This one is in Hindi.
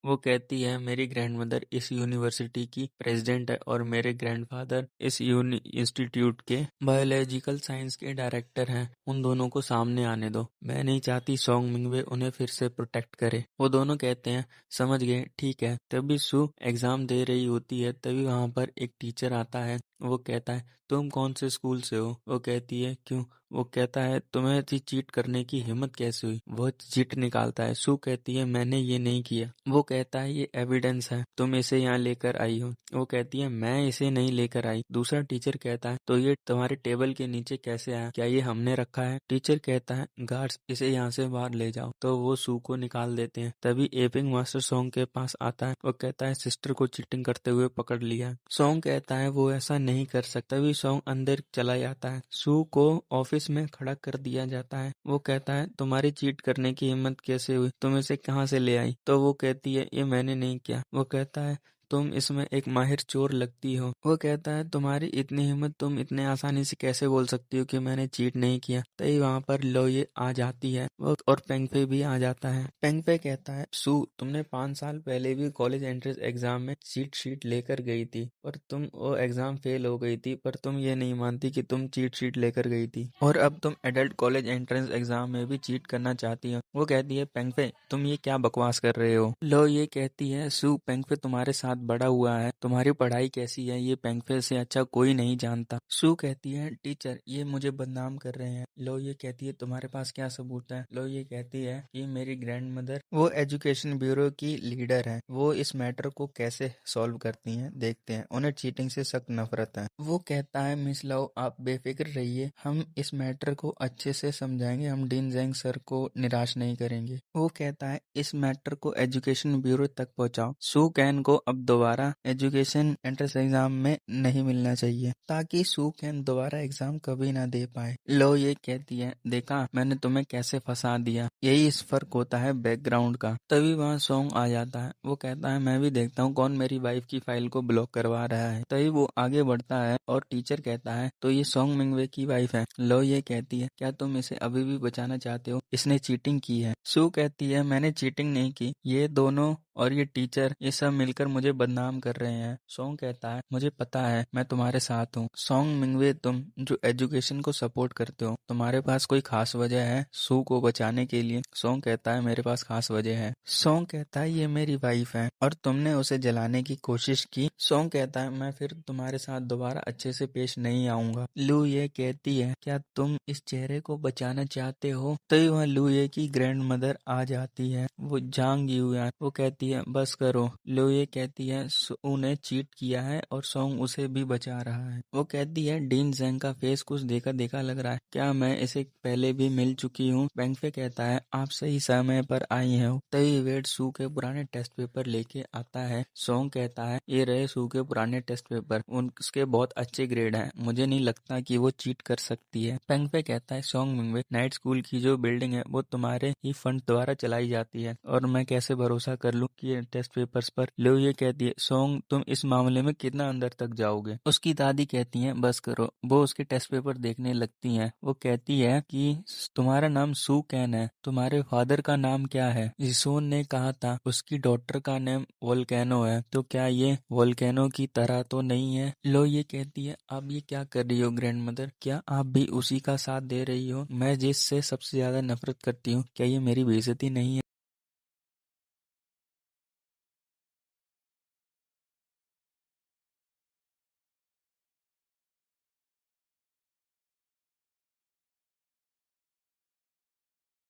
वो कहती है मेरी ग्रैंडमदर इस यूनिवर्सिटी की प्रेसिडेंट है और मेरे ग्रैंडफादर इस इंस्टीट्यूट के बायोलॉजिकल साइंस के डायरेक्टर हैं। उन दोनों को सामने आने दो। मैं नहीं चाहती सोंग मिंगवे उन्हें फिर से प्रोटेक्ट करे। वो दोनों कहते हैं समझ गए, ठीक है। तभी सू एग्जाम दे रही होती है, तभी वहां पर एक टीचर आता है। वो कहता है तुम कौन से स्कूल से हो? वो कहती है क्यों? वो कहता है तुम्हें ऐसी चीट करने की हिम्मत कैसे हुई? वो चीट निकालता है। सू कहती है मैंने ये नहीं किया। वो कहता है ये एविडेंस है, तुम इसे यहाँ लेकर आई हो। वो कहती है मैं इसे नहीं लेकर आई। दूसरा टीचर कहता है तो ये तुम्हारे टेबल के नीचे कैसे आया? क्या ये हमने रखा है? टीचर कहता है गार्ड्स इसे यहाँ से बाहर ले जाओ। तो वो सू को निकाल देते हैं। तभी एपिंग मास्टर सॉन्ग के पास आता है। वो कहता है सिस्टर को चीटिंग करते हुए पकड़ लिया। सॉन्ग कहता है वो ऐसा नहीं कर सकता। तभी सॉन्ग अंदर चला जाता है। सू को ऑफिस में खड़ा कर दिया जाता है। वो कहता है तुम्हारी चीट करने की हिम्मत कैसे हुई? तुम इसे कहाँ से ले आई? तो वो कहती है ये मैंने नहीं किया। वो कहता है तुम इसमें एक माहिर चोर लगती हो। वो कहता है तुम्हारी इतनी हिम्मत, तुम इतने आसानी से कैसे बोल सकती हो कि मैंने चीट नहीं किया? तभी वहां पर लोये आ जाती है और पेंगफे भी आ जाता है। पेंगफे कहता है सू तुमने 5 साल पहले भी कॉलेज एंट्रेंस एग्जाम में चीट शीट लेकर गई थी और तुम वो एग्जाम फेल हो गई थी, पर तुम ये नहीं मानती कि तुम चीट शीट लेकर गई थी और अब तुम एडल्ट कॉलेज एंट्रेंस एग्जाम में भी चीट करना चाहती हो। वो कहती है पेंगफे तुम ये क्या बकवास कर रहे हो? लो ये कहती है सू पेंगफे तुम्हारे साथ बड़ा हुआ है, तुम्हारी पढ़ाई कैसी है ये पेंगफे से अच्छा कोई नहीं जानता। सू कहती है टीचर ये मुझे बदनाम कर रहे हैं। लो ये कहती है तुम्हारे पास क्या सबूत है? लो ये कहती है कि मेरी ग्रैंडमदर वो एजुकेशन ब्यूरो की लीडर है, वो इस मैटर को कैसे सॉल्व करती हैं देखते हैं, उन्हें चीटिंग से सख्त नफरत है। वो कहता है मिस लो आप बेफिक्र रहिए, हम इस मैटर को अच्छे से समझाएंगे, हम डीन जेंग सर को निराश नहीं करेंगे। वो कहता है इस मैटर को एजुकेशन ब्यूरो तक पहुंचाओ। सू कैन को अब दोबारा एजुकेशन एंट्रेंस एग्जाम में नहीं मिलना चाहिए ताकि सू कैन दोबारा एग्जाम कभी ना दे पाए। लो ये कहती है देखा मैंने तुम्हें कैसे फंसा दिया, यही इस फर्क होता है बैकग्राउंड का। तभी वहाँ सॉन्ग आ जाता है। वो कहता है मैं भी देखता हूँ कौन मेरी वाइफ की फाइल को ब्लॉक करवा रहा है। तभी वो आगे बढ़ता है और टीचर कहता है तो ये सॉन्ग मिंगवे की वाइफ है। लो ये कहती है क्या तुम इसे अभी भी बचाना चाहते हो? इसने चीटिंग की है। सू कहती है मैंने चीटिंग नहीं की, ये दोनों और ये टीचर ये सब मिलकर मुझे बदनाम कर रहे हैं। सॉन्ग कहता है मुझे पता है, मैं तुम्हारे साथ हूँ। सॉन्ग मिंगवे तुम जो एजुकेशन को सपोर्ट करते हो, तुम्हारे पास कोई खास वजह है सू को बचाने के लिए? सॉन्ग कहता है मेरे पास खास वजह है। सॉन्ग कहता है ये मेरी वाइफ है और तुमने उसे जलाने की कोशिश की। सॉन्ग कहता है मैं फिर तुम्हारे साथ दोबारा अच्छे से पेश नहीं आऊंगा। लू ये कहती है क्या तुम इस चेहरे को बचाना चाहते हो? तभी वहाँ लू ये की ग्रैंड मदर आ जाती है, वो जांग यूयान। वो कहती है बस करो। लो ये कहती है सू ने चीट किया है और सॉन्ग उसे भी बचा रहा है। वो कहती है डीन जेंग का फेस कुछ देखा देखा लग रहा है, क्या मैं इसे पहले भी मिल चुकी हूँ? पेंगफे कहता है आप सही समय पर आई हो। तभी वेड सू के पुराने टेस्ट पेपर लेके आता है। सॉन्ग कहता है ये रहे सू के पुराने टेस्ट पेपर, उसके बहुत अच्छे ग्रेड हैं, मुझे नहीं लगता कि वो चीट कर सकती है। पेंगफे कहता है सॉन्ग मिंगवे नाइट स्कूल की जो बिल्डिंग है वो तुम्हारे ही फंड द्वारा चलाई जाती है और मैं कैसे भरोसा कर लूं कि ये टेस्ट पेपर्स पर? लो ये कहती है सॉन्ग तुम इस मामले में कितना अंदर तक जाओगे? उसकी दादी कहती है बस करो। वो उसके टेस्ट पेपर देखने लगती हैं। वो कहती है कि तुम्हारा नाम सू कैन है, तुम्हारे फादर का नाम क्या है? जिसोन ने कहा था उसकी डॉटर का नाम वोल्केनो है, तो क्या ये वोल्केनो की तरह तो नहीं है? लो ये कहती है आप ये क्या कर रही हो ग्रैंड मदर, क्या आप भी उसी का साथ दे रही हो? मैं जिससे सबसे ज्यादा नफरत करती हूँ, क्या ये मेरी बेइज्जती नहीं है?